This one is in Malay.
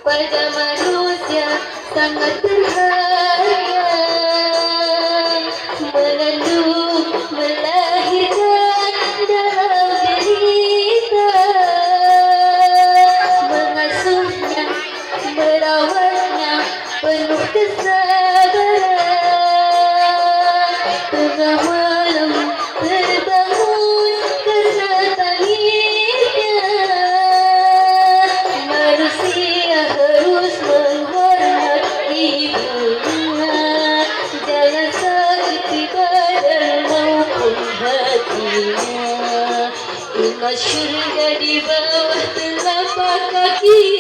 pada manusia sangat berharga, mengandung, melahirkan dalam derita, mengasuhnya, merawatnya penuh kesabaran. Tengah malam terbangun karena tangisnya, manusia harus menghormati ibunya. Jangan sakiti badan maupun hatinya. Ingat syurga di bawah telapak kaki.